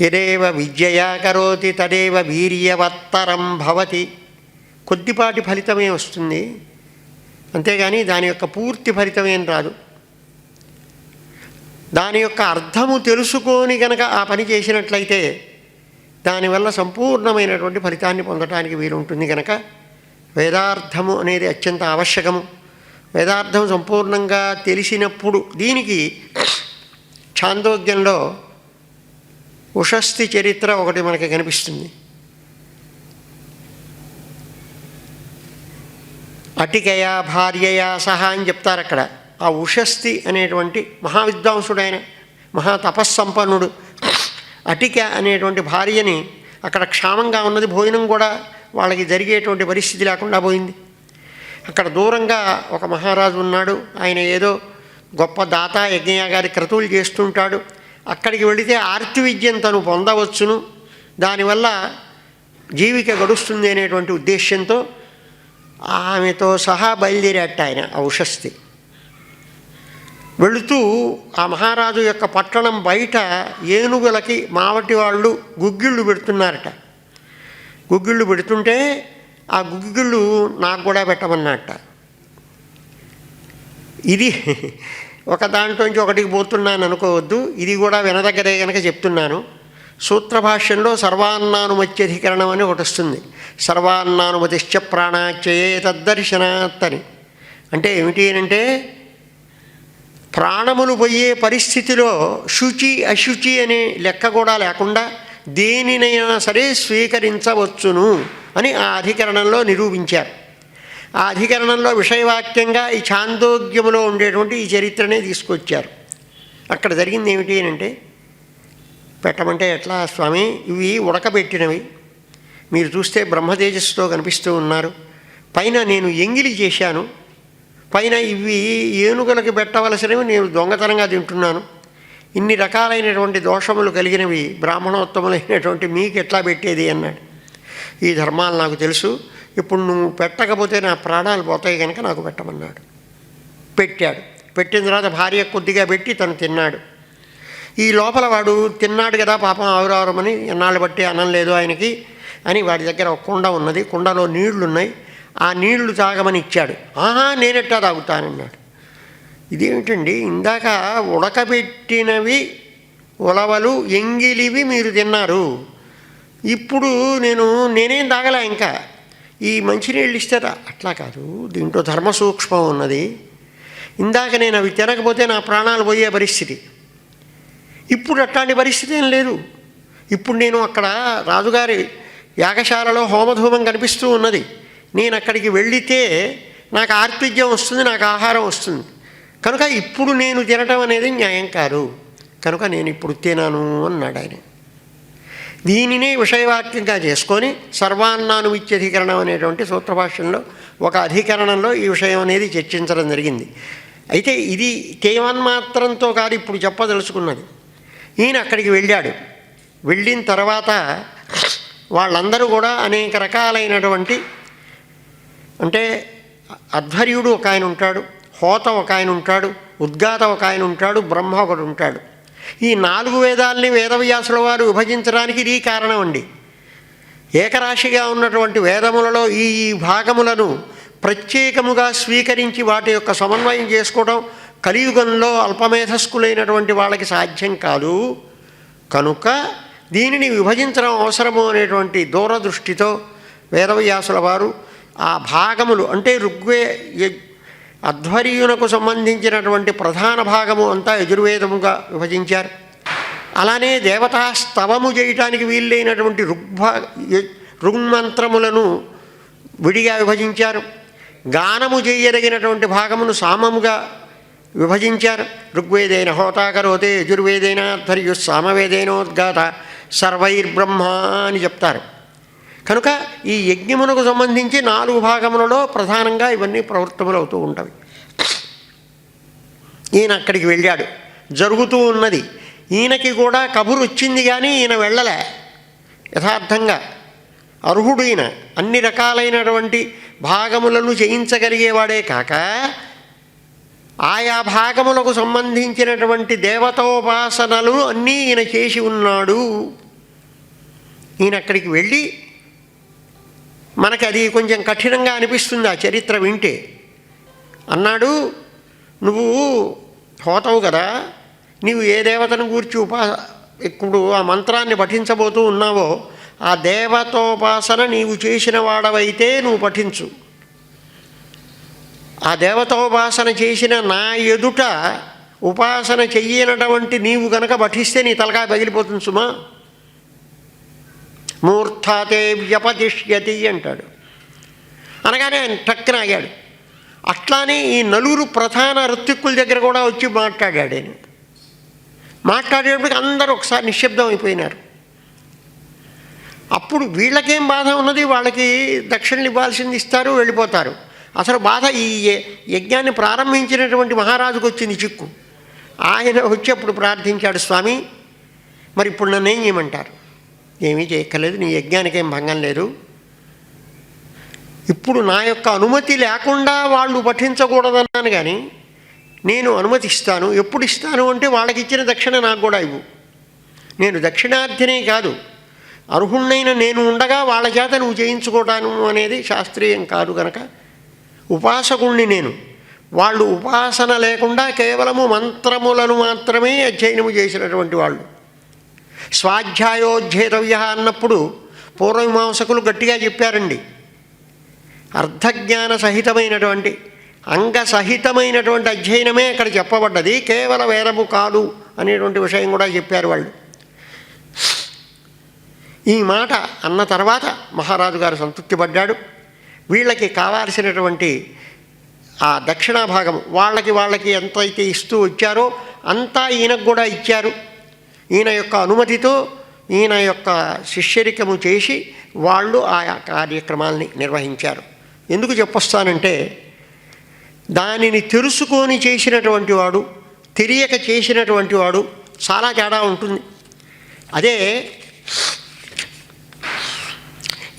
యదేవ విద్యయా కరోతి తదేవ వీర్యవత్తరం భవతి. కొద్దిపాటి ఫలితమే వస్తుంది, అంతేగాని దాని యొక్క పూర్తి ఫలితమేం రాదు. దాని యొక్క అర్థము తెలుసుకొని కనుక ఆ పని చేసినట్లయితే దానివల్ల సంపూర్ణమైనటువంటి ఫలితాన్ని పొందటానికి వీలుంటుంది. కనుక వేదార్థము అనేది అత్యంత ఆవశ్యకము. వేదార్థం సంపూర్ణంగా తెలిసినప్పుడు దీనికి ఛాందోగ్యంలో ఉషస్థి చరిత్ర ఒకటి మనకి కనిపిస్తుంది. అటికయా భార్యయా సహా అని చెప్తారు అక్కడ. ఆ ఉషస్థి అనేటువంటి మహావిద్వాంసుడైన మహాతపస్సంపన్నుడు అటిక అనేటువంటి భార్యని అక్కడ క్షామంగా ఉన్నది, భోజనం కూడా వాళ్ళకి జరిగేటువంటి పరిస్థితి లేకుండా పోయింది. అక్కడ దూరంగా ఒక మహారాజు ఉన్నాడు, ఆయన ఏదో గొప్ప దాత, యజ్ఞయాగారి క్రతువులు చేస్తుంటాడు. అక్కడికి వెళితే ఆర్తి విద్యను తను పొందవచ్చును, దానివల్ల జీవిక గడుస్తుంది అనేటువంటి ఉద్దేశ్యంతో ఆమెతో సహా బయలుదేరాట ఆయన. ఆ ఉషస్థి వెళుతూ ఆ మహారాజు యొక్క పట్టణం బయట ఏనుగులకి మావటి వాళ్ళు గుగ్గిళ్ళు పెడుతున్నారట. గుగ్గిళ్ళు పెడుతుంటే ఆ గుగ్గిళ్ళు నాకు కూడా పెట్టమన్నట్ట. ఇది ఒక దాంట్లోంచి ఒకటికి పోతున్నాను అనుకోవద్దు, ఇది కూడా వినదగ్గరే కనుక చెప్తున్నాను. సూత్రభాష్యంలో సర్వాన్నానుమత్యధికరణం అని ఒకటి వస్తుంది. సర్వాన్నానుమతిశ్చ ప్రాణాచ్యయే తద్దర్శనాత్ అని. అంటే ఏమిటి అంటే ప్రాణములు పోయే పరిస్థితిలో శుచి అశుచి అనే లెక్క కూడా లేకుండా దేనినైనా సరే స్వీకరించవచ్చును అని ఆ అధికరణంలో నిరూపించారు. ఆ అధికరణంలో విషయవాక్యంగా ఈ ఛాందోగ్యములో ఉండేటువంటి ఈ చరిత్రనే తీసుకొచ్చారు. అక్కడ జరిగింది ఏమిటి అంటే, పెట్టమంటే ఎట్లా స్వామి, ఇవి ఉడకబెట్టినవి, మీరు చూస్తే బ్రహ్మతేజస్సుతో కనిపిస్తూ ఉన్నారు. పైన నేను ఎంగిలి చేశాను, పైన ఇవి ఏనుగులకి పెట్టవలసినవి నేను దొంగతనంగా తింటున్నాను. ఇన్ని రకాలైనటువంటి దోషములు కలిగినవి బ్రాహ్మణోత్తములైనటువంటి మీకు ఎట్లా పెట్టేది అన్నాడు. ఈ ధర్మాలు నాకు తెలుసు, ఇప్పుడు నువ్వు పెట్టకపోతే నా ప్రాణాలు పోతాయి కనుక నాకు పెట్టమన్నాడు. పెట్టాడు. పెట్టిన తర్వాత భార్య కొద్దిగా పెట్టి తను తిన్నాడు. ఈ లోపల వాడు తిన్నాడు కదా పాపం ఆవురావరమని, ఎన్నాళ్ళు బట్టి అన్నం లేదు ఆయనకి అని వాడి దగ్గర ఒక కుండ ఉన్నది, కుండలో నీళ్లున్నాయి, ఆ నీళ్లు తాగమని ఇచ్చాడు. ఆహా నేనెట్టా తాగుతానన్నాడు. ఇదేమిటండి, ఇందాక ఉడకబెట్టినవి ఉలవలు ఎంగిలివి మీరు తిన్నారు, ఇప్పుడు నేనేం తాగలా, ఇంకా ఈ మంచినీళ్ళు ఇస్తారా? అట్లా కాదు, దీంట్లో ధర్మ సూక్ష్మం ఉన్నది. ఇందాక నేను అవి తినకపోతే నా ప్రాణాలు పోయే పరిస్థితి, ఇప్పుడు అట్లాంటి పరిస్థితి ఏం లేదు. ఇప్పుడు నేను అక్కడ రాజుగారి యాగశాలలో హోమధూమం కనిపిస్తూ ఉన్నది, నేను అక్కడికి వెళితే నాకు ఆర్తిజ్యం వస్తుంది, నాకు ఆహారం వస్తుంది, కనుక ఇప్పుడు నేను తినటం అనేది న్యాయం కాదు, కనుక నేను ఇప్పుడు తినను అన్నాడు ఆయన. దీనినే విషయవాక్యంగా చేసుకొని సర్వాన్నానుమిత్యధికరణం అనేటువంటి సూత్రభాష్యంలో ఒక అధికరణంలో ఈ విషయం అనేది చర్చించడం జరిగింది. అయితే ఇది కేవన్మాత్రంతో కాదు ఇప్పుడు చెప్పదలుచుకున్నది. ఈయన అక్కడికి వెళ్ళాడు. వెళ్ళిన తర్వాత వాళ్ళందరూ కూడా అనేక రకాలైనటువంటి, అంటే అధ్వర్యుడు ఒక ఆయన ఉంటాడు, హోత ఒక ఆయన ఉంటాడు, ఉద్గాత ఒక ఆయన ఉంటాడు, బ్రహ్మ ఒకడు ఉంటాడు. ఈ 4 వేదాలని వేదవ్యాసుల వారు విభజించడానికి ఇది కారణం అండి. ఏకరాశిగా ఉన్నటువంటి వేదములలో ఈ భాగములను ప్రత్యేకముగా స్వీకరించి వాటి యొక్క సమన్వయం చేసుకోవడం కలియుగంలో అల్పమేధస్కులైనటువంటి వాళ్ళకి సాధ్యం కాదు. కనుక దీనిని విభజించడం అవసరము అనేటువంటి దూరదృష్టితో వేదవ్యాసుల వారు ఆ భాగములు, అంటే అధ్వర్యునకు సంబంధించినటువంటి ప్రధాన భాగము అంతా యజుర్వేదముగా విభజించారు. అలానే దేవతా స్తవము చేయటానికి వీళ్ళైనటువంటి ఋగ్మంత్రములను విడిగా విభజించారు. గానము చేయదగినటువంటి భాగమును సామముగా విభజించారు. ఋగ్వేదైన హోతాకరోతే, యజుర్వేదైన అధ్వర్యు, సామవేదైనోద్గాత సర్వైర్బ్రహ్మ అని చెప్తారు. కనుక ఈ యజ్ఞమునకు సంబంధించి 4 భాగములలో ప్రధానంగా ఇవన్నీ ప్రవృత్తములు అవుతూ ఉంటాయి. ఈయన అక్కడికి వెళ్ళాడు, జరుగుతూ ఉన్నది. ఈయనకి కూడా కబురు వచ్చింది కానీ ఈయన వెళ్ళలే. యథార్థంగా అర్హుడు ఈయన, అన్ని రకాలైనటువంటి భాగములను చేయించగలిగేవాడే కాక ఆయా భాగములకు సంబంధించినటువంటి దేవతోపాసనలు అన్నీ ఈయన చేసి ఉన్నాడు ఈయన అక్కడికి వెళ్ళి, మనకి అది కొంచెం కఠినంగా అనిపిస్తుంది ఆ చరిత్ర వింటే. అన్నాడు, నువ్వు హోతవు కదా, నీవు ఏ దేవతను గూర్చి ఇప్పుడు ఆ మంత్రాన్ని పఠించబోతూ ఉన్నావో ఆ దేవతోపాసన నీవు చేసిన వాడవైతే నువ్వు పఠించు. ఆ దేవతోపాసన చేసిన నా ఎదుట ఉపాసన చెయ్యనటువంటి నీవు గనక పఠిస్తే నీ తలకాయ పగిలిపోతుంది సుమా. మూర్ధాతే వ్యపతిష్యతి అంటాడు. అనగానే ఆయన టక్కున ఆగాడు. అట్లానే ఈ నలుగురు ప్రధాన ఋత్విక్కుల దగ్గర కూడా వచ్చి మాట్లాడాడు. ఆయన మాట్లాడేటప్పటికి అందరూ ఒకసారి నిశ్శబ్దం అయిపోయినారు. అప్పుడు వీళ్ళకేం బాధ ఉన్నది, వాళ్ళకి దక్షిణలు ఇవ్వాల్సింది ఇస్తారు, వెళ్ళిపోతారు. అసలు బాధ ఈ యజ్ఞాన్ని ప్రారంభించినటువంటి మహారాజుకు వచ్చింది చిక్కు. ఆయన వచ్చి అప్పుడు ప్రార్థించాడు, స్వామి మరి ఇప్పుడు నన్ను ఏం చేయమంటారు? ఏమీ చేయక్కర్లేదు, నీ యజ్ఞానికి ఏం భంగం లేదు. ఇప్పుడు నా యొక్క అనుమతి లేకుండా వాళ్ళు పఠించకూడదన్నాను, కానీ నేను అనుమతిస్తాను. ఎప్పుడు ఇస్తాను అంటే వాళ్ళకి ఇచ్చిన దక్షిణ నాకు కూడా ఇవ్వు. నేను దక్షిణార్థినే కాదు, అర్హుణ్ణైన నేను ఉండగా వాళ్ళ చేత నువ్వు చేయించుకోవటాను అనేది శాస్త్రీయం కాదు గనక ఉపాసకుణ్ణి నేను. వాళ్ళు ఉపాసన లేకుండా కేవలము మంత్రములను మాత్రమే అధ్యయనము చేసినటువంటి వాళ్ళు. స్వాధ్యాయోధ్యేతవ్య అన్నప్పుడు పూర్వమీమాంసకులు గట్టిగా చెప్పారండి. అర్ధజ్ఞాన సహితమైనటువంటి అంగసహితమైనటువంటి అధ్యయనమే అక్కడ చెప్పబడ్డది, కేవల వేరము కాదు అనేటువంటి విషయం కూడా చెప్పారు వాళ్ళు. ఈ మాట అన్న తర్వాత మహారాజు గారు సంతృప్తి పడ్డాడు. వీళ్ళకి కావాల్సినటువంటి ఆ దక్షిణా భాగం వాళ్ళకి ఎంతైతే ఇస్తూ వచ్చారో అంతా ఈయనకు కూడా ఇచ్చారు. ఈయన యొక్క అనుమతితో ఈయన యొక్క శిష్యరికము చేసి వాళ్ళు ఆయా కార్యక్రమాల్ని నిర్వహించారు. ఎందుకు చెప్పొస్తానంటే, దానిని తెలుసుకొని చేసినటువంటి వాడు, తెలియక చేసినటువంటి వాడు చాలా తేడా ఉంటుంది. అదే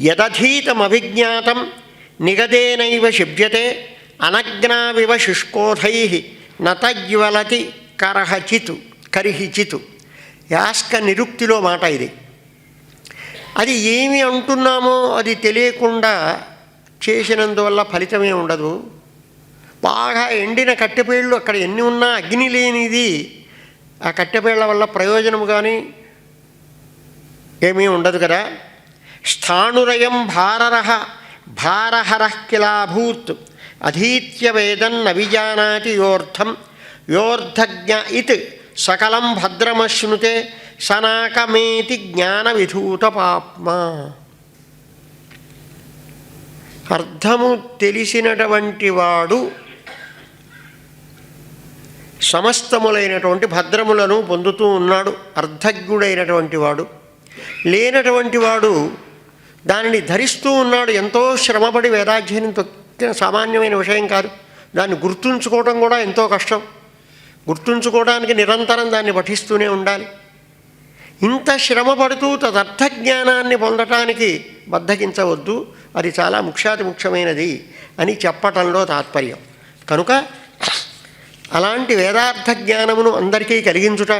యదధీతమభిజ్ఞాతం నిగదేనైవ శిభ్యతే అనజ్ఞావివ శుష్కోధై నతజ్వలతి కరిహిచితు. యాస్క నిరుక్తిలో మాట ఇది. అది ఏమి అంటున్నామో అది తెలియకుండా చేసినందువల్ల ఫలితమే ఉండదు. బాగా ఎండిన కట్టెపేళ్ళు అక్కడ ఎన్ని ఉన్నా అగ్ని లేనిది ఆ కట్టెపేళ్ల వల్ల ప్రయోజనం కానీ ఏమీ ఉండదు కదా. స్థాణురయం భారహరః కిలాభూత్ అధీత్య వేదన్ అవిజానాతి యోర్థం యోర్ధజ్ఞ ఇత్ సకలం భద్రమశ్నుతే సనాకమేతి జ్ఞాన విధూత పాప్మా. అర్థము తెలిసినటువంటి వాడు సమస్తములైనటువంటి భద్రములను పొందుతూ ఉన్నాడు. అర్ధజ్ఞుడైనటువంటి వాడు. లేనటువంటి వాడు దానిని ధరిస్తూ ఉన్నాడు. ఎంతో శ్రమపడి వేదాధ్యయనం తొక్కిన సామాన్యమైన విషయం కాదు. దాన్ని గుర్తుంచుకోవడం కూడా ఎంతో కష్టం. గుర్తుంచుకోవడానికి నిరంతరం దాన్ని పఠిస్తూనే ఉండాలి. ఇంత శ్రమ పడుతూ తదర్థజ్ఞానాన్ని పొందటానికి బద్ధకించవద్దు, అది చాలా ముఖ్యమైనది అని చెప్పటంలో తాత్పర్యం. కనుక అలాంటి వేదార్థ జ్ఞానమును అందరికీ కలిగించుట,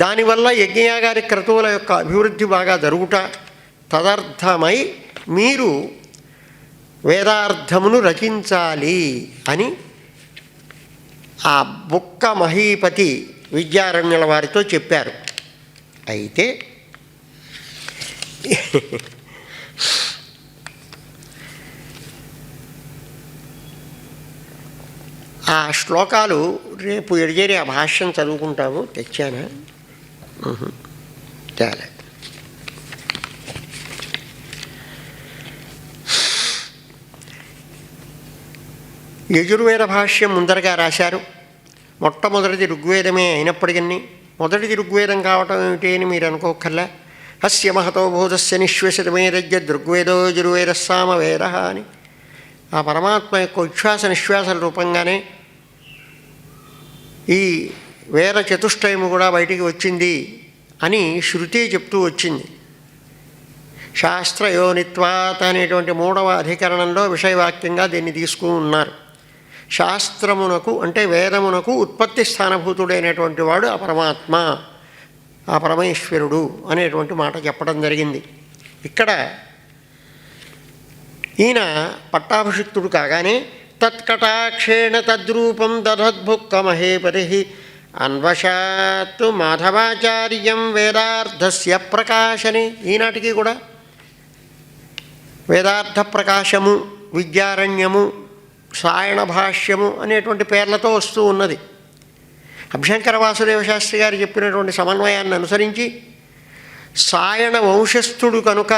దానివల్ల యజ్ఞయాగాది క్రతువుల యొక్క అభివృద్ధి బాగా జరుగుట, తదర్థమై మీరు వేదార్థమును రచించాలి అని ఆ బుక్క మహీపతి విద్యారణ్యుల వారితో చెప్పారు. అయితే ఆ శ్లోకాలు రేపు ఎడిజేరి ఆ భాష్యం చదువుకుంటాము. తెచ్చానా? చాలా. యజుర్వేద భాష్యం ముందరగా రాశారు. మొట్టమొదటిది ఋగ్వేదమే అయినప్పటికీ మొదటిది ఋగ్వేదం కావటం ఏమిటి అని మీరు అనుకోకర్లా. హస్య మహతో బోధస్య నిశ్వసితమేదజ్ఞ ఋగ్వేదో యజుర్వేద సామవేద అని ఆ పరమాత్మ యొక్క ఉచ్ఛ్వాస నిశ్వాసల రూపంగానే ఈ వేద చతుష్టయము కూడా బయటికి వచ్చింది అని శృతి చెప్తూ వచ్చింది. శాస్త్రయోనిత్వాత్ అనేటువంటి 3వ అధికరణంలో విషయవాక్యంగా దీన్ని తీసుకుని ఉన్నారు. శాస్త్రమునకు అంటే వేదమునకు ఉత్పత్తి స్థానభూతుడైనటువంటి వాడు ఆ పరమాత్మ, ఆ పరమేశ్వరుడు అనేటువంటి మాట చెప్పడం జరిగింది. ఇక్కడ ఈయన పట్టాభిషిక్తుడు కాగానే తత్కటాక్షేణ తద్రూపం దధద్భుక్క మహేపతి అన్వశాత్తు మాధవాచార్యం వేదార్థస్య ప్రకాశనే. ఈనాటికి కూడా వేదార్థ ప్రకాశము, విద్యారణ్యము, సాయణ భాష్యము అనేటువంటి పేర్లతో వస్తూ ఉన్నది. అభ్యంకర వాసుదేవ శాస్త్రి గారు చెప్పినటువంటి సమన్వయాన్ని అనుసరించి సాయణ వంశస్థుడు కనుక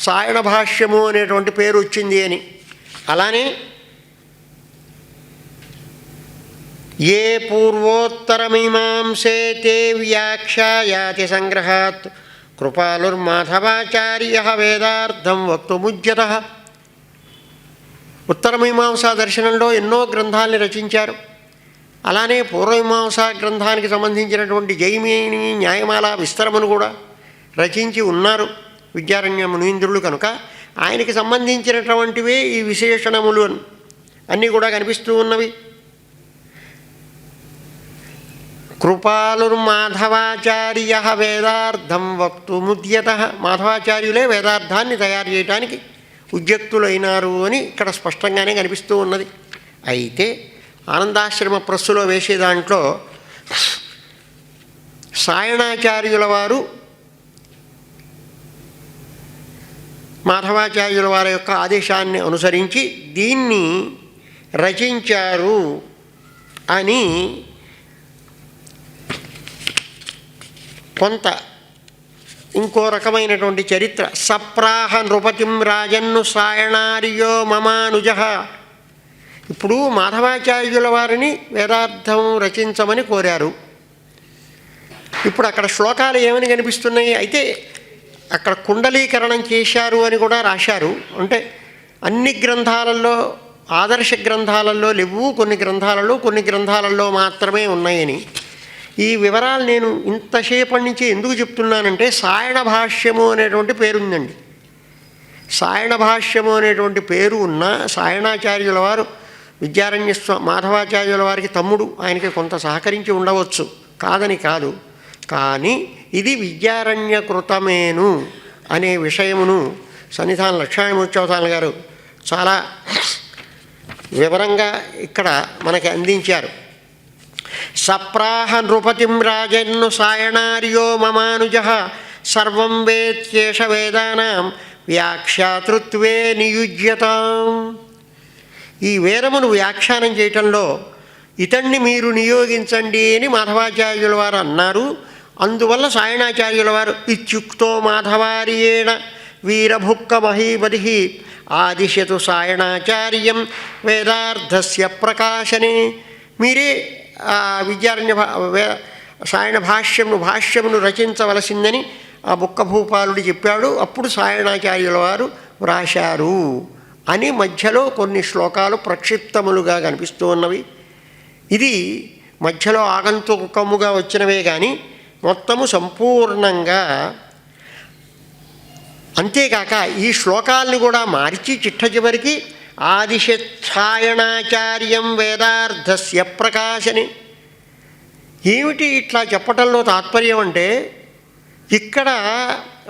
సాయణ భాష్యము అనేటువంటి పేరు వచ్చింది అని. అలానే ఏ పూర్వోత్తరమీమాంసే తే వ్యాఖ్యాయాతి సంగ్రహాత్ కృపాలుర్మాధవాచార్య వేదార్థం వక్తుముజ్యత. ఉత్తరమీమాంసా దర్శనంలో ఎన్నో గ్రంథాలని రచించారు. అలానే పూర్వమీమాంసా గ్రంథానికి సంబంధించినటువంటి జైమిని న్యాయమాల విస్తరమును కూడా రచించి ఉన్నారు విద్యారణ్య మునీంద్రులు కనుక ఆయనకి సంబంధించినటువంటివే ఈ విశేషణములు అన్నీ కూడా కనిపిస్తూ ఉన్నవి. కృపాలుర్మాధవాచార్య వేదార్థం వక్తుముద్యత. మాధవాచార్యులే వేదార్థాన్ని తయారు చేయడానికి ఉద్యుక్తులైనారు అని ఇక్కడ స్పష్టంగానే కనిపిస్తూ ఉన్నది. అయితే ఆనందాశ్రమ ప్రస్సులో వేసే దాంట్లో సాయణాచార్యుల వారు మాధవాచార్యుల వారి యొక్క ఆదేశాన్ని అనుసరించి దీన్ని రచించారు అని కొంత ఇంకో రకమైనటువంటి చరిత్ర. సప్రాహ నృపతిం రాజన్ను సాయణార్యో మమానుజ. ఇప్పుడు మాధవాచార్యుల వారిని వేదార్థం రచించమని కోరారు. ఇప్పుడు అక్కడ శ్లోకాలు ఏమని కనిపిస్తున్నాయి? అయితే అక్కడ కుండలీకరణం చేశారు అని కూడా రాశారు. అంటే అన్ని గ్రంథాలలో, ఆదర్శ గ్రంథాలలో లేవు, కొన్ని గ్రంథాలలో మాత్రమే ఉన్నాయని. ఈ వివరాలు నేను ఇంతసేపటి నుంచి ఎందుకు చెప్తున్నానంటే సాయణ భాష్యము అనేటువంటి పేరుందండి. సాయణ భాష్యము అనేటువంటి పేరు ఉన్న సాయణాచార్యుల వారు విద్యారణ్య మాధవాచార్యుల వారికి తమ్ముడు, ఆయనకి కొంత సహకరించి ఉండవచ్చు, కాదని కాదు. కానీ ఇది విద్యారణ్యకృతమేను అనే విషయమును సన్నిధాన లక్ష్మణమూర్తి గారు చాలా వివరంగా ఇక్కడ మనకి అందించారు. సప్రాహ నృపతిం రాజన్ను సాయణార్యో మమానుజ సర్వం వేత్యేష వేదానాం వ్యాఖ్యాతృత్వే నియుజ్యతాం. ఈ వేదమును వ్యాఖ్యానం చేయటంలో ఇతన్ని మీరు నియోగించండి అని మాధవాచార్యుల వారు అన్నారు. అందువల్ల సాయణాచార్యుల వారు ఇత్యుక్తో మాధవార్యేణ వీరభుక్క మహీపతి ఆదిశతు సాయణాచార్యం వేదార్థస్య ప్రకాశనే. మీరే విద్యారణ్య సాయణ భాష్యమును రచించవలసిందని ఆ బుక్క భూపాలుడు చెప్పాడు. అప్పుడు సాయణాచార్యుల వారు వ్రాశారు అని మధ్యలో కొన్ని శ్లోకాలు ప్రక్షిప్తములుగా కనిపిస్తూ ఉన్నవి. ఇది మధ్యలో ఆగంతుకముగా వచ్చినవే కానీ మొత్తము సంపూర్ణంగా. అంతేకాక ఈ శ్లోకాలను కూడా మార్చి చిట్ట చివరికి ఆదిశత్సాయణాచార్యం వేదార్థస్య ప్రకాశని. ఏమిటి ఇట్లా చెప్పటంలో తాత్పర్యం అంటే, ఇక్కడ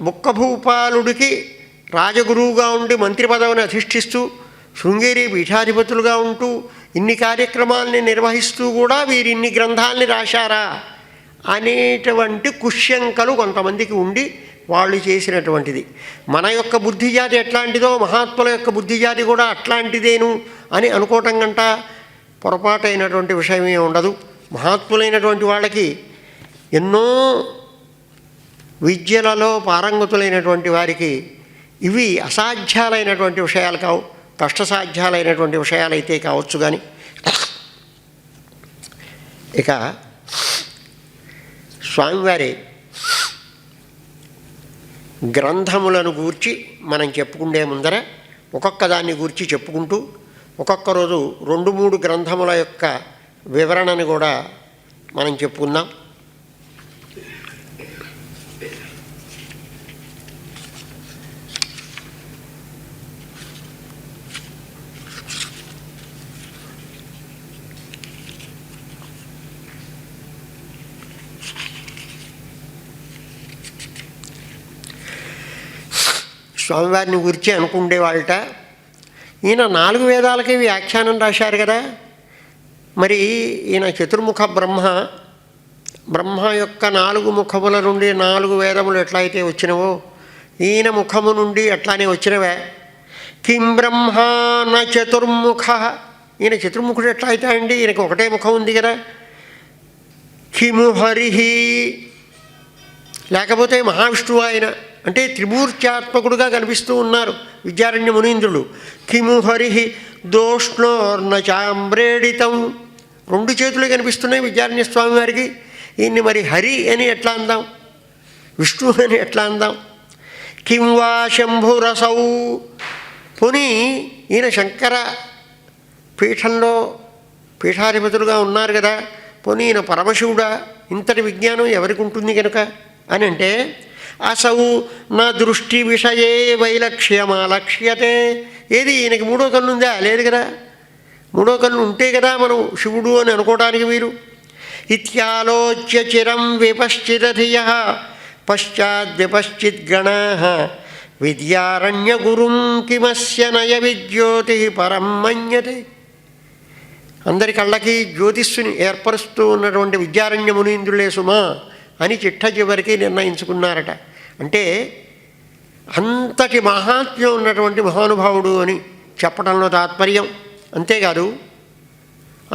బుక్కభూపాలుడికి రాజగురువుగా ఉండి మంత్రి పదవిని అధిష్ఠిస్తూ శృంగేరి పీఠాధిపతులుగా ఉంటూ ఇన్ని కార్యక్రమాలని నిర్వహిస్తూ కూడా వీరిన్ని గ్రంథాలని రాశారా అనేటువంటి కుశ్యంకలు కొంతమందికి ఉండి వాళ్ళు చేసినటువంటిది. మన యొక్క బుద్ధిజాతి ఎట్లాంటిదో మహాత్ముల యొక్క బుద్ధిజాతి కూడా అట్లాంటిదేను అని అనుకోవటం కంట పొరపాటైనటువంటి విషయమే ఉండదు. మహాత్ములైనటువంటి వాళ్ళకి ఎన్నో విద్యలలో పారంగతులైనటువంటి వారికి ఇవి అసాధ్యాలైనటువంటి విషయాలు కావు, కష్టసాధ్యాలైనటువంటి విషయాలైతే కావచ్చు. కానీ ఇక స్వామివారి గ్రంథములను గూర్చి మనం చెప్పుకుండే ముందర ఒక్కొక్క దాన్ని గూర్చి చెప్పుకుంటూ ఒక్కొక్క రోజు 2-3 గ్రంథముల యొక్క వివరణని కూడా మనం చెప్పుకుందాం. స్వామివారిని గురించి అనుకుండేవాళ్ళట. ఈయన 4 వేదాలకి వ్యాఖ్యానం రాశారు కదా. మరి ఈయన చతుర్ముఖ బ్రహ్మ యొక్క 4 ముఖముల నుండి 4 వేదములు ఎట్లా అయితే వచ్చినవో ఈయన ముఖము నుండి అట్లానే వచ్చినవే. కిం బ్రహ్మ న చతుర్ముఖ, ఈయన చతుర్ముఖుడు ఎట్లా అవుతాయండి? ఈయనకు ఒకటే ముఖం ఉంది కదా. కిము హరిహి, లేకపోతే మహావిష్ణువు ఆయన అంటే త్రిమూర్త్యాత్మకుడుగా కనిపిస్తూ ఉన్నారు విద్యారణ్య మునీంద్రుడు. కిము హరిహి దోష్ణోర్న చాంబ్రేడితం, 2 చేతులు కనిపిస్తున్నాయి విద్యారణ్య స్వామి వారికి. ఈయన్ని మరి హరి అని ఎట్లా అందాం, విష్ణు అని ఎట్లా అందాం? కిం వా శంభురసౌ, పోనీ ఈయన శంకర పీఠంలో పీఠాధిపతులుగా ఉన్నారు కదా, పోనీ ఈయన పరమశివుడా? ఇంతటి విజ్ఞానం ఎవరికి ఉంటుంది కనుక అని అంటే, అసౌ నా దృష్టి విషయే వైలక్ష్యమాలక్ష్యతే, ఏది ఈయనకి 3వ కన్ను ఉందా? లేదు కదా. 3వ కన్ను ఉంటే కదా మనం శివుడు అని అనుకోవడానికి వీరు. ఇత్యాలోచ్య చిరం విపశ్చిదధియ పశ్చాద్విపశ్చిద్గణా విద్యారణ్య గురుం కిమస్య నయ విద్యోతి పరం మన్యతే. అందరి కళ్ళకి జ్యోతిస్సుని ఏర్పరుస్తూ ఉన్నటువంటి విద్యారణ్య మునీంద్రులే సుమా అని చిట్ట చివరికి నిర్ణయించుకున్నారట. అంటే అంతటి మహాత్మ్యం ఉన్నటువంటి మహానుభావుడు అని చెప్పడంలో తాత్పర్యం. అంతేకాదు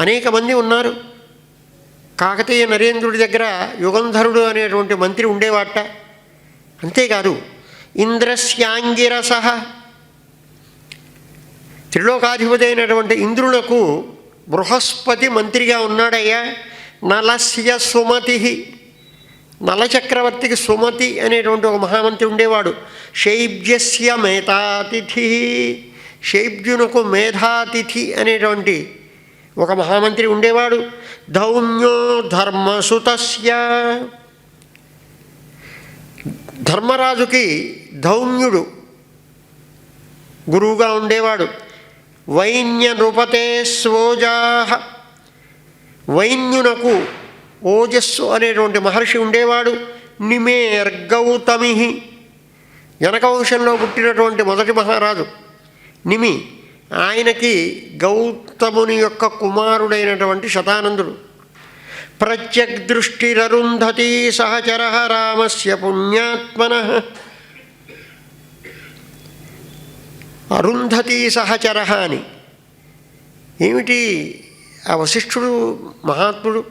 అనేక మంది ఉన్నారు. కాకతీయ నరేంద్రుడి దగ్గర యుగంధరుడు అనేటువంటి మంత్రి ఉండేవాట. అంతేకాదు ఇంద్రస్యాంగిరస, త్రిలోకాధిపతి అయినటువంటి ఇంద్రులకు బృహస్పతి మంత్రిగా ఉన్నాడయ్యా. నలస్య సుమతి, నలచక్రవర్తికి సుమతి అనేటువంటి ఒక మహామంత్రి ఉండేవాడు. శైబ్యస్య మేధాతిథి, శైబ్యునకు మేధాతిథి అనేటువంటి ఒక మహామంత్రి ఉండేవాడు. ధౌమ్యో ధర్మసుతస్య, ధర్మరాజుకి ధౌమ్యుడు గురువుగా ఉండేవాడు. వైన్య నృపతే స్వోజా, వైన్యునకు ఓజస్సు అనేటువంటి మహర్షి ఉండేవాడు. నిమేర్గౌతమి, జనకవంశంలో పుట్టినటువంటి మొదటి మహారాజు నిమి, ఆయనకి గౌతముని యొక్క కుమారుడైనటువంటి శతానందుడు. ప్రత్యగ్దృష్టిరరుంధతి సహచర రామస్య పుణ్యాత్మన, అరుంధతి సహచర అని ఏమిటి? ఆ వశిష్ఠుడు మహాత్ముడు,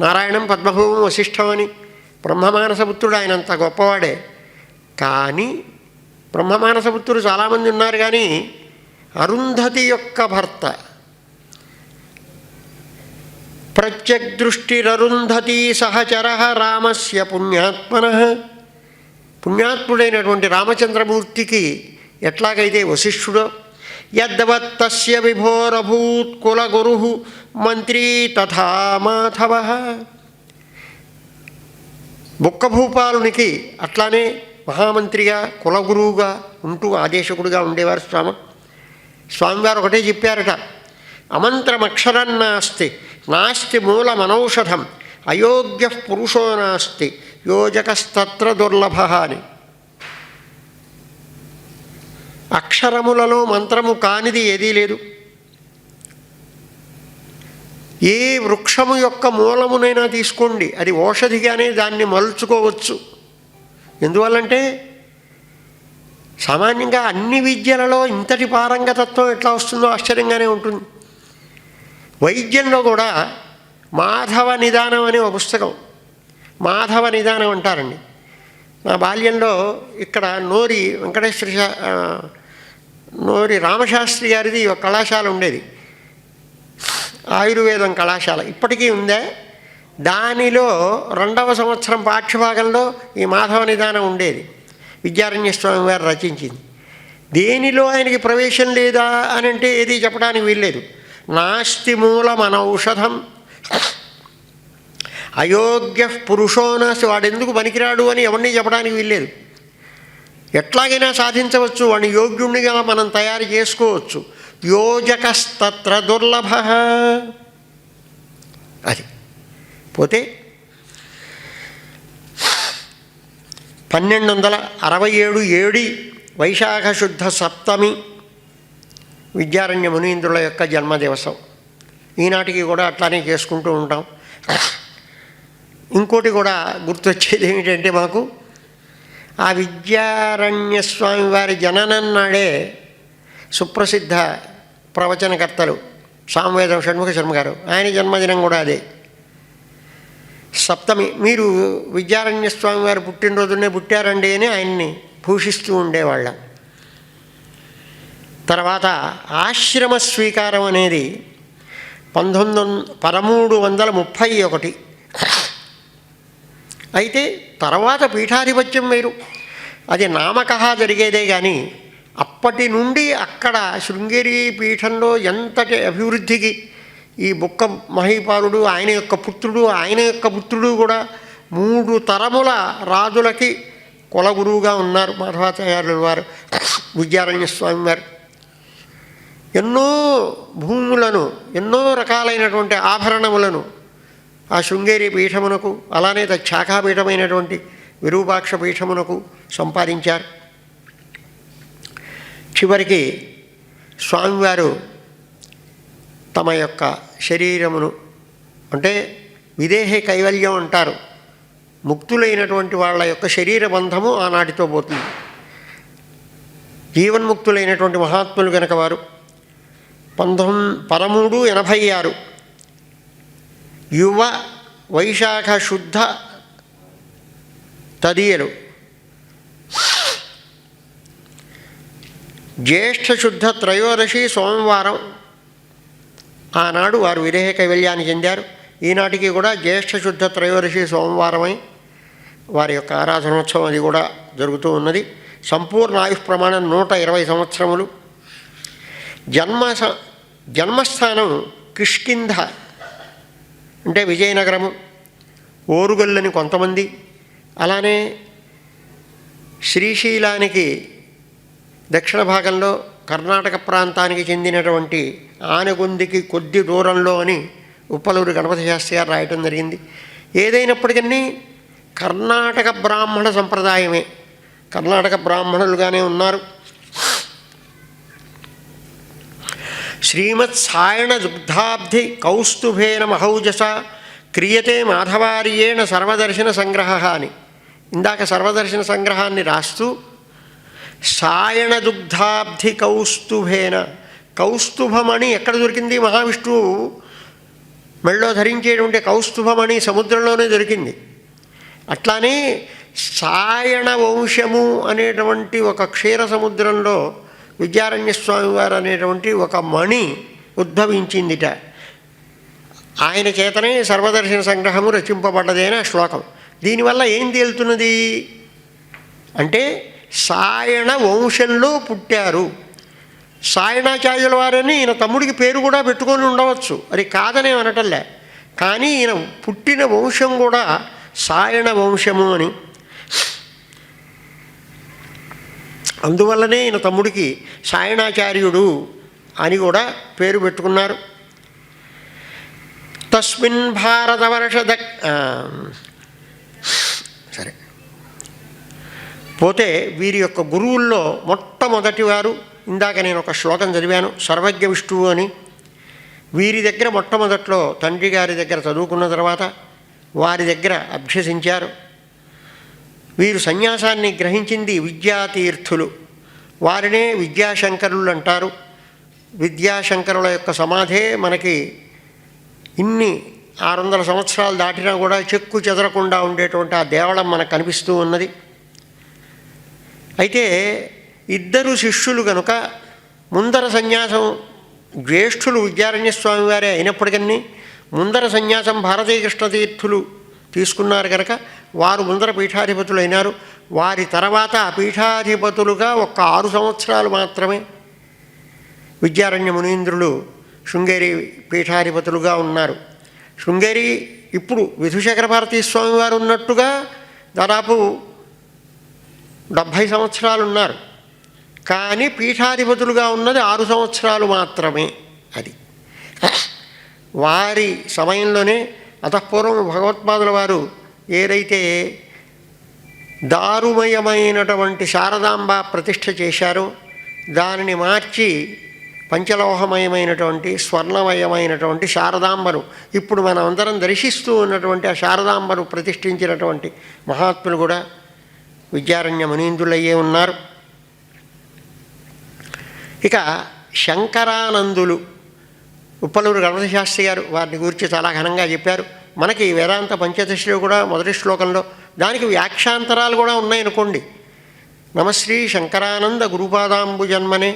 నారాయణం పద్మభూమం వశిష్ఠం అని బ్రహ్మమానసపుత్రుడు. ఆయన అంత గొప్పవాడే. కానీ బ్రహ్మమానసపుత్రుడు చాలామంది ఉన్నారు, కానీ అరుంధతి యొక్క భర్త ప్రత్యగ్దృష్టిరరుంధతి సహచర రామస్య పుణ్యాత్మన, పుణ్యాత్ముడైనటువంటి రామచంద్రమూర్తికి ఎట్లాగైతే వశిష్ఠుడో, యద్వత్తస్య విభోరభూత్ కులగురు మంత్రీ తథా మాధవ, బుక్కభూపాలునికి అట్లానే మహామంత్రిగా కులగురువుగా ఉంటూ ఆదేశకుడుగా ఉండేవారు స్వామివారు. ఒకటే చెప్పారట, అమంత్రమక్షరం నాస్తి నాస్తి మూలమనౌషధం అయోగ్య పురుషో నాస్తి యోజకస్తత్ర దుర్లభ అని. అక్షరములలో మంత్రము కానిది ఏదీ లేదు. ఏ వృక్షము యొక్క మూలమునైనా తీసుకోండి, అది ఔషధిగానే దాన్ని మలుచుకోవచ్చు. ఎందువల్లంటే సామాన్యంగా అన్ని విద్యలలో ఇంతటి పారంగతత్వం ఎట్లా వస్తుందో ఆశ్చర్యంగానే ఉంటుంది. వైద్యంలో కూడా మాధవ నిదానం అనే ఒక పుస్తకం, మాధవ నిదానం అంటారండి. నా బాల్యంలో ఇక్కడ నోరి రామశాస్త్రి గారిది ఒక కళాశాల ఉండేది, ఆయుర్వేదం కళాశాల. ఇప్పటికీ ఉందే. దానిలో 2వ సంవత్సరం పాఠ్యభాగంలో ఈ మాధవ నిదానం ఉండేది, విద్యారణ్య స్వామి వారు రచించింది. దేనిలో ఆయనకి ప్రవేశం లేదా అని అంటే ఏది చెప్పడానికి వీల్లేదు. నాస్తి మూలమనౌషధం అయోగ్య పురుషోనాస్తి, వాడెందుకు పనికిరాడు అని ఎవరిని చెప్పడానికి వీల్లేదు. ఎట్లాగైనా సాధించవచ్చు, వాడిని యోగ్యుణ్ణిగా మనం తయారు చేసుకోవచ్చు. యోజకస్తత్ర దుర్లభ. అది పోతే 1267 ఏడి వైశాఖ శుద్ధ సప్తమి విద్యారణ్య మునీంద్రుల యొక్క జన్మదివసం. ఈనాటికి కూడా అట్లానే చేసుకుంటూ ఉంటాం. ఇంకోటి కూడా గుర్తొచ్చేది ఏమిటంటే, మాకు ఆ విద్యారణ్య స్వామి వారి జననం నాడే సుప్రసిద్ధ ప్రవచనకర్తలు సామవేదం షణ్ముఖ శర్మ గారు, ఆయన జన్మదినం కూడా అదే సప్తమి. మీరు విద్యారణ్య స్వామి వారు పుట్టినరోజునే పుట్టారండి అని ఆయన్ని భూషిస్తూ ఉండేవాళ్ళం. తర్వాత ఆశ్రమ స్వీకారం అనేది 1331. అయితే తర్వాత పీఠాధిపత్యం వేరు, అది నామకహ జరిగేదే. కానీ అప్పటి నుండి అక్కడ శృంగేరి పీఠంలో ఎంతటి అభివృద్ధికి ఈ బుక్క మహీపాలుడు, ఆయన యొక్క పుత్రుడు కూడా 3 తరముల రాజులకి కులగురువుగా ఉన్నారు మాధవాచార్యుల వారు, విద్యారణ్య స్వామి వారు. ఎన్నో భూములను, ఎన్నో రకాలైనటువంటి ఆభరణములను ఆ శృంగేరి పీఠమునకు, అలానే శాఖాపీఠమైనటువంటి విరూపాక్ష పీఠమునకు సంపాదించారు. చివరికి స్వామివారు తమ యొక్క శరీరమును, అంటే విదేహ కైవల్యం అంటారు, ముక్తులైనటువంటి వాళ్ళ యొక్క శరీర బంధము ఆనాటితో పోతుంది. జీవన్ముక్తులైనటువంటి మహాత్ములు గనక వారు 1386 యువ వైశాఖ శుద్ధ తదియలు, జ్యేష్ఠ శుద్ధ త్రయోదశి సోమవారం ఆనాడు వారు విదేహ కైవల్యాన్ని చెందారు. ఈనాటికి కూడా జ్యేష్ఠ శుద్ధ త్రయోదశి సోమవారమై వారి యొక్క ఆరాధనోత్సవం అది కూడా జరుగుతూ ఉన్నది. సంపూర్ణ ఆయుష్ ప్రమాణం 120 సంవత్సరములు. జన్మస్థానం కిష్కింధ అంటే విజయనగరము, ఓరుగల్లని కొంతమంది, అలానే శ్రీశైలానికి దక్షిణ భాగంలో కర్ణాటక ప్రాంతానికి చెందినటువంటి ఆనగొందికి కొద్ది దూరంలో అని ఉప్పలూరు గణపతి శాస్త్రి గారు రాయటం జరిగింది. ఏదైనప్పటికీ కర్ణాటక బ్రాహ్మణ సంప్రదాయమే, కర్ణాటక బ్రాహ్మణులుగానే ఉన్నారు. శ్రీమత్ సాయణ దుగ్ధాబ్ధి కౌస్తుభేన మహౌజస క్రియతే మాధవార్యేణ సర్వదర్శన సంగ్రహ అని ఇందాక సర్వదర్శన సంగ్రహాన్ని రాస్తూ, సాయణ దుగ్ధాబ్ధి కౌస్తుభేన, కౌస్తుభమణి ఎక్కడ దొరికింది? మహావిష్ణువు మెళ్ళో ధరించేటువంటి కౌస్తుభమణి సముద్రంలోనే దొరికింది. అట్లానే సాయణ వంశము అనేటువంటి ఒక క్షీర సముద్రంలో విద్యారణ్య స్వామి వారు అనేటువంటి ఒక మణి ఉద్భవించిందిట. ఆయన చేతనే సర్వదర్శన సంగ్రహము రచింపబడ్డదేనా శ్లోకం. దీనివల్ల ఏం తేలుతున్నది అంటే, సాయణ వంశంలో పుట్టారు. సాయణాచార్యుల వారని ఈయన తమ్ముడికి పేరు కూడా పెట్టుకొని ఉండవచ్చు, అది కాదనే అనటంలే. కానీ ఈయన పుట్టిన వంశం కూడా సాయణ వంశము అని, అందువల్లనే ఈయన తమ్ముడికి సాయణాచార్యుడు అని కూడా పేరు పెట్టుకున్నారు. తస్మిన్ భారతవర్ష సరే పోతే వీరి యొక్క గురువుల్లో మొట్టమొదటి వారు, ఇందాక నేను ఒక శ్లోకం చదివాను, సర్వజ్ఞ విష్ణువు అని. వీరి దగ్గర మొట్టమొదట్లో తండ్రి గారి దగ్గర చదువుకున్న తర్వాత వారి దగ్గర అభ్యసించారు. వీరు సన్యాసాన్ని గ్రహించింది విద్యాతీర్థులు, వారినే విద్యాశంకరులు అంటారు. విద్యాశంకరుల యొక్క సమాధే మనకి ఇన్ని 600 సంవత్సరాలు దాటినా కూడా చెక్కు చెదరకుండా ఉండేటువంటి ఆ దేవళం మనకు కనిపిస్తూ ఉన్నది. అయితే ఇద్దరు శిష్యులు కనుక ముందర సన్యాసం, జ్యేష్ఠులు విద్యారణ్య స్వామి వారే అయినప్పటికీ ముందర సన్యాసం భారతీ కృష్ణతీర్థులు తీసుకున్నారు కనుక వారు ముందర పీఠాధిపతులు అయినారు. వారి తర్వాత పీఠాధిపతులుగా ఒక 6 సంవత్సరాలు మాత్రమే విద్యారణ్య మునీంద్రులు శృంగేరి పీఠాధిపతులుగా ఉన్నారు. శృంగేరి ఇప్పుడు విధుశేఖర భారతీ స్వామి వారు ఉన్నట్టుగా దాదాపు 70 సంవత్సరాలు ఉన్నారు. కానీ పీఠాధిపతులుగా ఉన్నది 6 సంవత్సరాలు మాత్రమే. అది వారి సమయంలోనే అతఃపూర్వం భగవత్పాదుల వారు ఏదైతే దారుమయమైనటువంటి శారదాంబ ప్రతిష్ఠ చేశారు. దానిని మార్చి పంచలోహమయమైనటువంటి స్వర్ణమయమైనటువంటి శారదాంబను ఇప్పుడు మనం అందరం దర్శిస్తూ ఉన్నటువంటి ఆ శారదాంబను ప్రతిష్ఠించినటువంటి మహాత్ములు కూడా విద్యారణ్య మునీంద్రులయ్యే ఉన్నారు. ఇక శంకరానందులు ఉప్పలూరు గణపతి శాస్త్రి గారు వారిని గురించి చాలా ఘనంగా చెప్పారు. మనకి వేదాంత పంచదశిలో కూడా మొదటి శ్లోకంలో దానికి వ్యాఖ్యాంతరాలు కూడా ఉన్నాయనుకోండి. నమశ్రీ శంకరానంద గురుపాదాంబు జన్మనే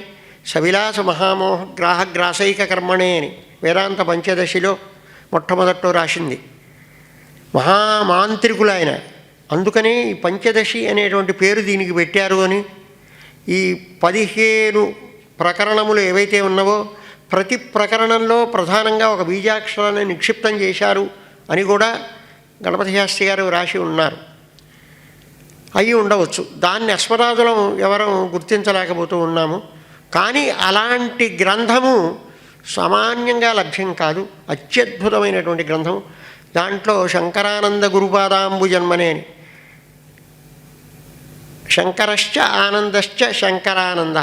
సవిలాస మహామోహ గ్రాహగ్రాసైక కర్మణే అని వేదాంత పంచదశిలో మొట్టమొదట్లో రాసింది. మహామాంత్రికులు ఆయన. అందుకని ఈ పంచదశి అనేటువంటి పేరు దీనికి పెట్టారు అని. ఈ 15 ప్రకరణములు ఏవైతే ఉన్నావో ప్రతి ప్రకరణంలో ప్రధానంగా ఒక బీజాక్షరాన్ని నిక్షిప్తం చేశారు అని కూడా గణపతి శాస్త్రి గారు రాసి ఉన్నారు. అయి ఉండవచ్చు. దాన్ని అస్మరాదులం ఎవరం గుర్తించలేకపోతూ ఉన్నాము. కానీ అలాంటి గ్రంథము సామాన్యంగా లభ్యం కాదు. అత్యద్భుతమైనటువంటి గ్రంథం. దాంట్లో శంకరానంద గురుపాదాంబు జన్మనే అని శంకరశ్చ ఆనందశ్చ శంకరానంద.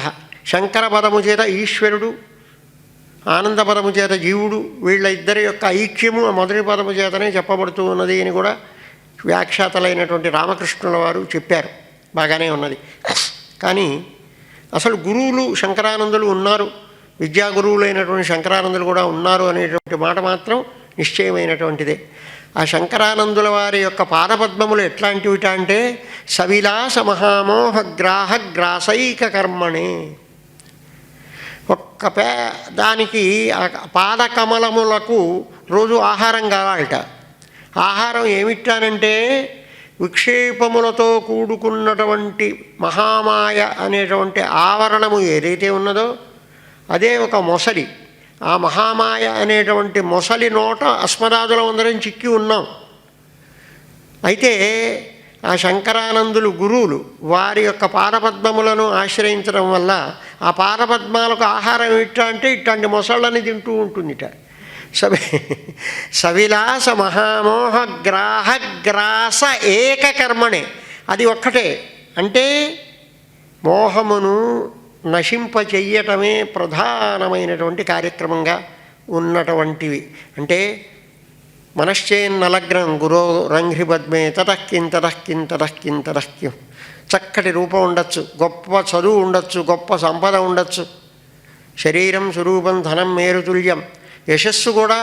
శంకర పదము చేత ఈశ్వరుడు, ఆనంద పదము చేత జీవుడు, వీళ్ళ ఇద్దరి యొక్క ఐక్యము ఆ మొదటి పదము చేతనే చెప్పబడుతూ ఉన్నది అని కూడా వ్యాఖ్యాతలైనటువంటి రామకృష్ణుల వారు చెప్పారు. బాగానే ఉన్నది. కానీ అసలు గురువులు శంకరానందులు ఉన్నారు, విద్యా గురువులైనటువంటి శంకరానందులు కూడా ఉన్నారు అనేటువంటి మాట మాత్రం నిశ్చయమైనటువంటిదే. ఆ శంకరానందుల వారి యొక్క పాదపద్మములు ఎట్లాంటివిట అంటే సవిలాస మహామోహ గ్రాహగ్రాసైక కర్మణే. ఒక్క దానికి పాదకమలములకు రోజు ఆహారం కావాలట. ఆహారం ఏమిటానంటే విక్షేపములతో కూడుకున్నటువంటి మహామాయ అనేటువంటి ఆవరణము ఏదైతే ఉన్నదో అదే ఒక మొసలి. ఆ మహామాయ అనేటువంటి మొసలి నోట అస్మదాదులం అందరం చిక్కి ఉన్నాం. అయితే ఆ శంకరానందులు గురువులు వారి యొక్క పాదపద్మములను ఆశ్రయించడం వల్ల ఆ పాదపద్మాలకు ఆహారం ఇట్ట అంటే ఇట్లాంటి మొసళ్ళని తింటూ ఉంటుందిట. సవిలాస మహామోహ గ్రాహగ్రాస ఏకకర్మణే. అది ఒక్కటే. అంటే మోహమును నశింపచెయ్యటమే ప్రధానమైనటువంటి కార్యక్రమంగా ఉన్నటువంటివి. అంటే మనశ్చేన్నలగ్నం గురో రంఘ్రిపద్మే తతఃకిం తతఃకిం తతఃకిం తతఃకిం. చక్కటి రూపం ఉండొచ్చు, గొప్ప చదువు ఉండొచ్చు, గొప్ప సంపద ఉండొచ్చు, శరీరం స్వరూపం ధనం మేరుతుల్యం, యశస్సు కూడా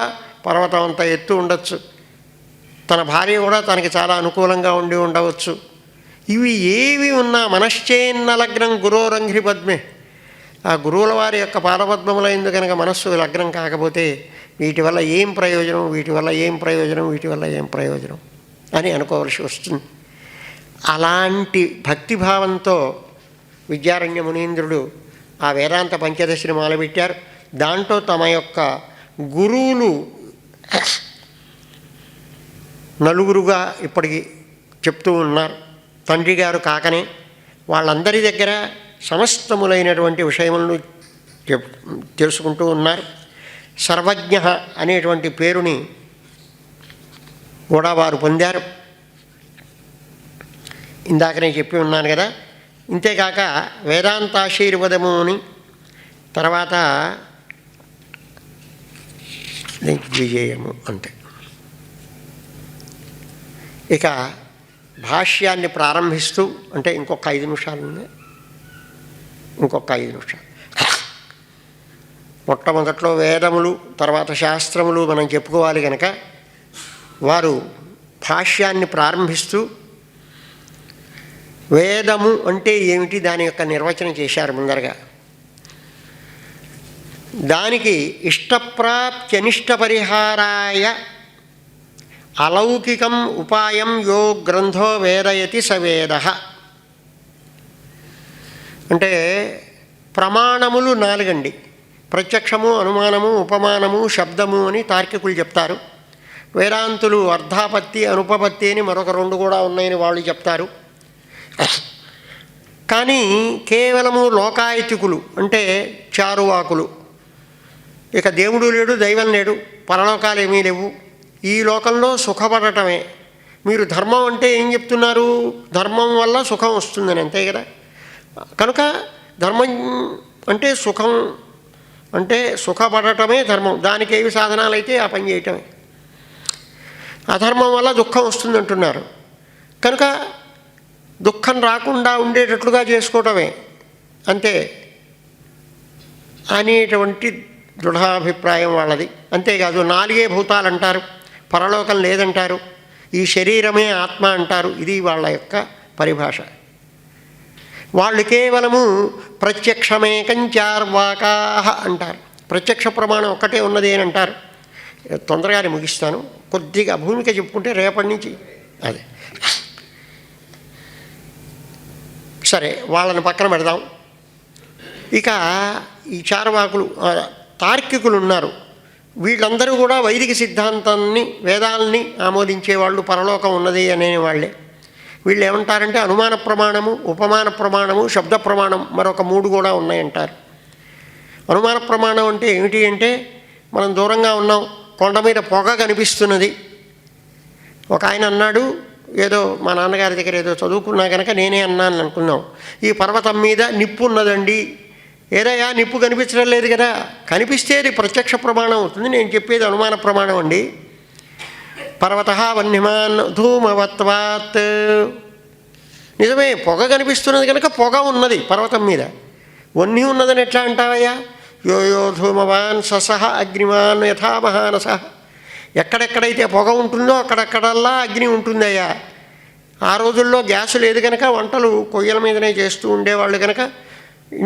పర్వతం అంత ఎత్తు ఉండొచ్చు, తన భార్య కూడా తనకి చాలా అనుకూలంగా ఉండి ఉండవచ్చు. ఇవి ఏవి ఉన్నా మనశ్చేన్నలగ్నం గురో రంఘ్రిపద్మే. ఆ గురువుల వారి యొక్క పాదపద్మములైంది కనుక మనస్సు లగ్నం కాకపోతే వీటి వల్ల ఏం ప్రయోజనం, వీటి వల్ల ఏం ప్రయోజనం, వీటి వల్ల ఏం ప్రయోజనం అని అనుకోవలసి వస్తుంది. అలాంటి భక్తిభావంతో విద్యారణ్య మునీంద్రుడు ఆ వేదాంత పంచదశిని మొదలుపెట్టారు. దాంట్లో తమ యొక్క గురువులు నలుగురుగా ఇప్పటికి చెప్తూ ఉన్నారు. తండ్రి గారు కాకనే వాళ్ళందరి దగ్గర సమస్తములైనటువంటి విషయములను తెలుసుకుంటూ ఉన్నారు. సర్వజ్ఞ అనేటువంటి పేరుని కూడా వారు పొందారు. ఇందాకనే చెప్పి ఉన్నాను కదా. ఇంతేకాక వేదాంతాశీర్వదము అని తర్వాత విజయము అంతే. ఇక భాష్యాన్ని ప్రారంభిస్తూ అంటే ఇంకొక 5 నిమిషాలు ఉంది. ఇంకొక 5 నిమిషాలు. మొట్టమొదట్లో వేదములు తర్వాత శాస్త్రములు మనం చెప్పుకోవాలి కనుక వారు భాష్యాన్ని ప్రారంభిస్తూ వేదము అంటే ఏమిటి దాని యొక్క నిర్వచనం చేశారు ముందరగా. దానికి ఇష్టప్రాప్త్యనిష్ట పరిహారాయ అలౌకికం ఉపాయం యో గ్రంథో వేదయతి సవేద. అంటే ప్రమాణములు 4 అండి. ప్రత్యక్షము, అనుమానము, ఉపమానము, శబ్దము అని తార్కికులు చెప్తారు. వేదాంతులు అర్ధాపత్తి, అనుపపత్తి అని మరొక 2 కూడా ఉన్నాయని వాళ్ళు చెప్తారు. కానీ కేవలము లోకాయతికులు అంటే చారువాకులు, ఇక దేవుడు లేడు, దైవం లేడు, పరలోకాలు ఏమీ లేవు, ఈ లోకంలో సుఖపడటమే, మీరు ధర్మం అంటే ఏం చెప్తున్నారు? ధర్మం వల్ల సుఖం వస్తుందని, అంతే కదా. కనుక ధర్మం అంటే సుఖం, అంటే సుఖపడటమే ధర్మం. దానికి ఏవి సాధనాలు అయితే ఆ పని చేయటమే. అధర్మం వల్ల దుఃఖం వస్తుంది అంటున్నారు. కనుక దుఃఖం రాకుండా ఉండేటట్లుగా చేసుకోవటమే అంతే అనేటువంటి దృఢాభిప్రాయం వాళ్ళది. అంతేకాదు 4 భూతాలు అంటారు, పరలోకం లేదంటారు, ఈ శరీరమే ఆత్మ అంటారు. ఇది వాళ్ళ యొక్క పరిభాష. వాళ్ళు కేవలము ప్రత్యక్షమేకంచార్వాకా అంటారు. ప్రత్యక్ష ప్రమాణం ఒక్కటే ఉన్నది అని అంటారు. తొందరగానే ముగిస్తాను. కొద్దిగా భూమిక చెప్పుకుంటే రేపటి నుంచి అదే సరే, వాళ్ళని పక్కన పెడదాం. ఇక ఈ చార్వాకులు, తార్కికులు ఉన్నారు. వీళ్ళందరూ కూడా వైదిక సిద్ధాంతాన్ని, వేదాలని ఆమోదించేవాళ్ళు, పరలోకం ఉన్నది అనేవాళ్ళే. వీళ్ళు ఏమంటారంటే అనుమాన ప్రమాణము, ఉపమాన ప్రమాణము, శబ్ద ప్రమాణం, మరొక 3 కూడా ఉన్నాయంటారు. అనుమాన ప్రమాణం అంటే ఏమిటి అంటే, మనం దూరంగా ఉన్నాం, కొండ మీద పొగ కనిపిస్తున్నది. ఒక ఆయన అన్నాడు, ఏదో మా నాన్నగారి దగ్గర ఏదో చదువుకున్నా కనుక నేనే అన్నాను అనుకున్నాం, ఈ పర్వతం మీద నిప్పు ఉన్నదండి. ఏదయ్యా నిప్పు కనిపించడం లేదు కదా, కనిపిస్తే అది ప్రత్యక్ష ప్రమాణం అవుతుంది. నేను చెప్పేది అనుమాన ప్రమాణం అండి. పర్వత వన్యమాన్ ధూమవత్వాత్, నిజమే పొగ కనిపిస్తున్నది కనుక పొగ ఉన్నది పర్వతం మీద. వన్య ఉన్నదని ఎట్లా అంటావయ్యా? యో యో ధూమవాన్ ససహ అగ్నివాన్ యథామహానస, ఎక్కడెక్కడైతే పొగ ఉంటుందో అక్కడక్కడల్లా అగ్ని ఉంటుందయ్యా. ఆ రోజుల్లో గ్యాస్ లేదు కనుక వంటలు కొయ్యల మీదనే చేస్తూ ఉండేవాళ్ళు కనుక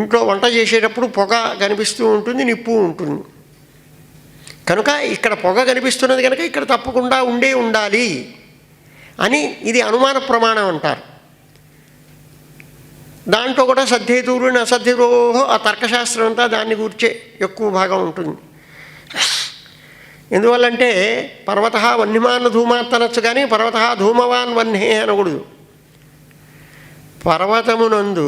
ఇంట్లో వంట చేసేటప్పుడు పొగ కనిపిస్తూ ఉంటుంది, నిప్పు ఉంటుంది. కనుక ఇక్కడ పొగ కనిపిస్తున్నది కనుక ఇక్కడ తప్పకుండా ఉండాలి అని ఇది అనుమాన ప్రమాణం అంటారు. దాంట్లో కూడా సద్ధేతువులు అసద్ధేతువో ఆ తర్కశాస్త్రం అంతా దాన్ని గురించే ఎక్కువ భాగం ఉంటుంది. ఎందువల్లంటే పర్వత వన్యమాన్ ధూమాత్ అనొచ్చు, కానీ పర్వత ధూమవాన్ వన్హే అనకూడదు. పర్వతమునందు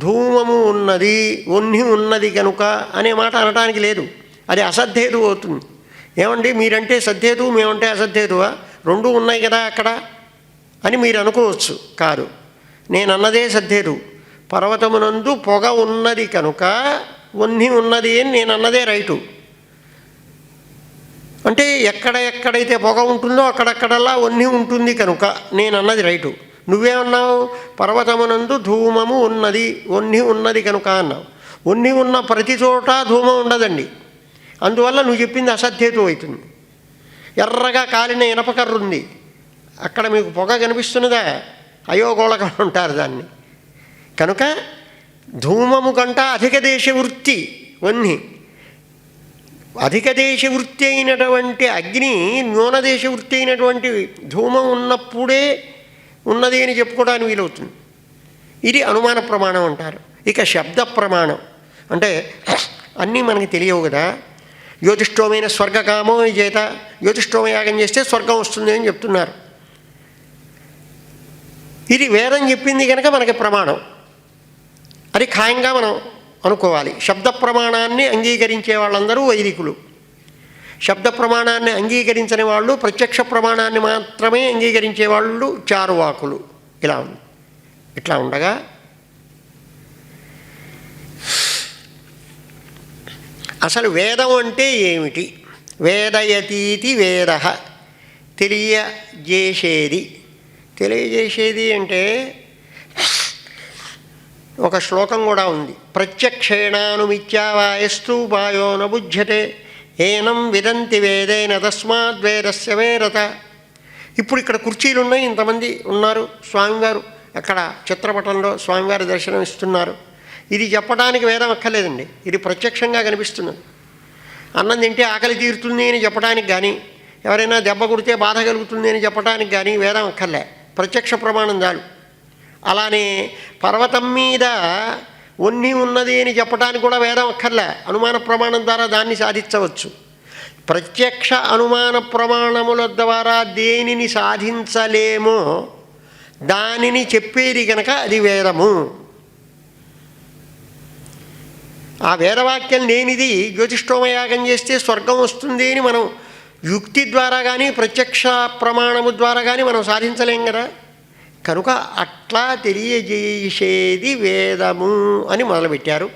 ధూమము ఉన్నది, వన్హి ఉన్నది కనుక అనే మాట అనటానికి లేదు. అది అసద్ధేతువు అవుతుంది. ఏమండి మీరంటే సద్ధేతువు, మేమంటే అసద్ధేతువా? 2 ఉన్నాయి కదా అక్కడ అని మీరు అనుకోవచ్చు. కాదు, నేను అన్నదే సద్ధేతువు. పర్వతమునందు పొగ ఉన్నది కనుక వన్హి ఉన్నది అని నేను అన్నదే రైటు. అంటే ఎక్కడెక్కడైతే పొగ ఉంటుందో అక్కడక్కడల్లా వన్హి ఉంటుంది కనుక నేను అన్నది రైటు. నువ్వేమన్నావు? పర్వతమునందు ధూమము ఉన్నది, వన్హి ఉన్నది కనుక అన్నావు. వన్హి ఉన్న ప్రతి చోట ధూమం ఉండదండి. అందువల్ల నువ్వు చెప్పింది అసధ్యేతు అవుతుంది. ఎర్రగా కాలిన ఇనపకర్ర ఉంది, అక్కడ మీకు పొగ కనిపిస్తున్నదా? అయోగోళకం అంటారు దాన్ని. కనుక ధూమము కంట అధిక దేశవృత్తి వన్హి. అధిక దేశవృత్తి అయినటువంటి అగ్ని న్యూనదేశవృత్తి అయినటువంటి ధూమం ఉన్నప్పుడే ఉన్నది అని చెప్పుకోవడానికి వీలవుతుంది. ఇది అనుమాన ప్రమాణం అంటారు. ఇక శబ్ద ప్రమాణం అంటే అన్నీ మనకి తెలియవు కదా. జ్యోతిష్ఠోమైన స్వర్గకామో చేత జ్యోతిష్ఠోమ యాగం చేస్తే స్వర్గం వస్తుంది అని చెప్తున్నారు. ఇది వేదం చెప్పింది కనుక మనకి ప్రమాణం, అది ఖాయంగా మనం అనుకోవాలి. శబ్ద ప్రమాణాన్ని అంగీకరించే వాళ్ళందరూ వైదికులు. శబ్ద ప్రమాణాన్ని అంగీకరించని వాళ్ళు, ప్రత్యక్ష ప్రమాణాన్ని మాత్రమే అంగీకరించే వాళ్ళు చారువాకులు. ఇలా ఉంది. ఇట్లా ఉండగా అసలు వేదం అంటే ఏమిటి? వేదయతీతి వేద, తెలియజేసేది. తెలియజేసేది అంటే ఒక శ్లోకం కూడా ఉంది. ప్రత్యక్షేణానుమిత్యావాయస్తు బాయో న బుధ్యతే ఏనం విదంతి వేదేన తస్మాద్వేదస్య వేరత. ఇప్పుడు ఇక్కడ కుర్చీలు ఉన్నాయి, ఇంతమంది ఉన్నారు. స్వామివారు అక్కడ చిత్రపటంలో స్వామివారి దర్శనం ఇస్తున్నారు. ఇది చెప్పడానికి వేదం అక్కర్లేదండి, ఇది ప్రత్యక్షంగా కనిపిస్తున్నది. అన్నం తింటే ఆకలి తీరుతుంది అని చెప్పడానికి కానీ, ఎవరైనా దెబ్బ కొడితే బాధ కలుగుతుంది అని చెప్పడానికి కానీ వేదం అక్కర్లే, ప్రత్యక్ష ప్రమాణం చాలు. అలానే పర్వతం మీద వన్హి ఉన్నది అని చెప్పడానికి కూడా వేదం అక్కర్లే, అనుమాన ప్రమాణం ద్వారా దాన్ని సాధించవచ్చు. ప్రత్యక్ష అనుమాన ప్రమాణముల ద్వారా దేనిని సాధించలేమో దానిని చెప్పేది కనుక అది వేదము. ఆ వేదవాక్యం లేనిది జ్యోతిష్ఠోమయాగం చేస్తే స్వర్గం వస్తుంది అని మనం యుక్తి ద్వారా కానీ ప్రత్యక్ష ప్రమాణము ద్వారా కానీ మనం సాధించలేం కదా. కనుక అట్లా తెలియజేసేది వేదము అని మొదలుపెట్టారు.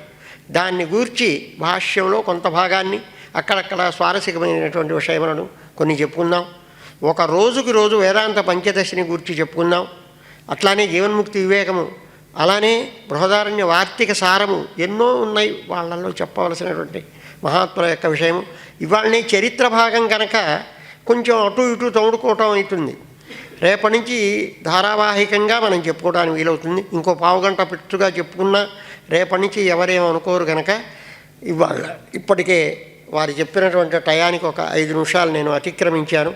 దాన్ని గూర్చి భాష్యంలో కొంత భాగాన్ని అక్కడక్కడ స్వారస్యమైనటువంటి విషయములను కొన్ని చెప్పుకుందాం. ఒక రోజుకి రోజు వేదాంత పంచదశిని గూర్చి చెప్పుకుందాం. అట్లానే జీవన్ముక్తి వివేకము, అలానే బృహదారణ్య వార్తిక సారము ఎన్నో ఉన్నాయి వాళ్ళల్లో చెప్పవలసినటువంటి మహాత్ముల యొక్క విషయము. ఇవాళనే చరిత్ర భాగం కనుక కొంచెం అటు ఇటు తోడుకోవటం అవుతుంది. రేపటి నుంచి ధారావాహికంగా మనం చెప్పుకోవడానికి వీలవుతుంది. ఇంకో పావుగంట పెట్టుగా చెప్పుకున్నా రేపటి నుంచి ఎవరేమనుకోరు కనుక ఇప్పటికే వారు చెప్పినటువంటి టయానికి ఒక 5 నిమిషాలు నేను అతిక్రమించాను.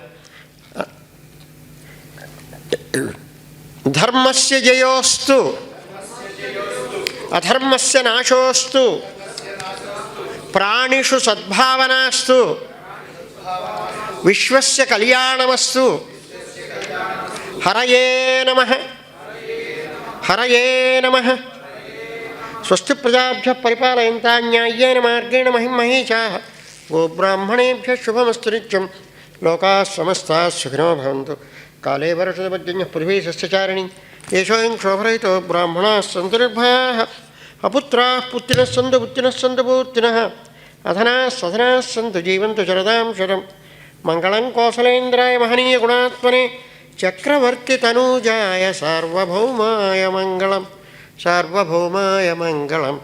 ధర్మస్య జయోస్తు అధర్మస్య నాశోస్తు ప్రాణిషు సద్భావనాస్తు విశ్వస్య కళ్యాణమస్తు. హరయే నమః హరయే నమః. స్వస్తి ప్రజాభ్యః పరిపాలయంతాం న్యాయ్యేన మార్గేణ మహిం మహీషాః. గోబ్రాహ్మణేభ్యః శుభమస్తు నిత్యం. లోకాః సమస్తాః సుఖినో భవంతు. కాలే వర్షపర్జన్యః పృథివీ సస్యచారిణీ. ఏషోऽयं క్షోభరహితో బ్రాహ్మణాः సन्तు నిర్భయాः. అపుత్రాः పుత్రిణः సन्तు పుత్రిణः సन्तు పూర్తినः. అధనాः సధనాः సन्तు జీవంతు శరదాం శతం. మంగళం కోసలేంద్రాయ మహనీయ గుణాత్మనే చక్రవర్తి తనూజాయ సార్వభౌమాయ మంగళం. సార్వభౌమాయ మంగళం.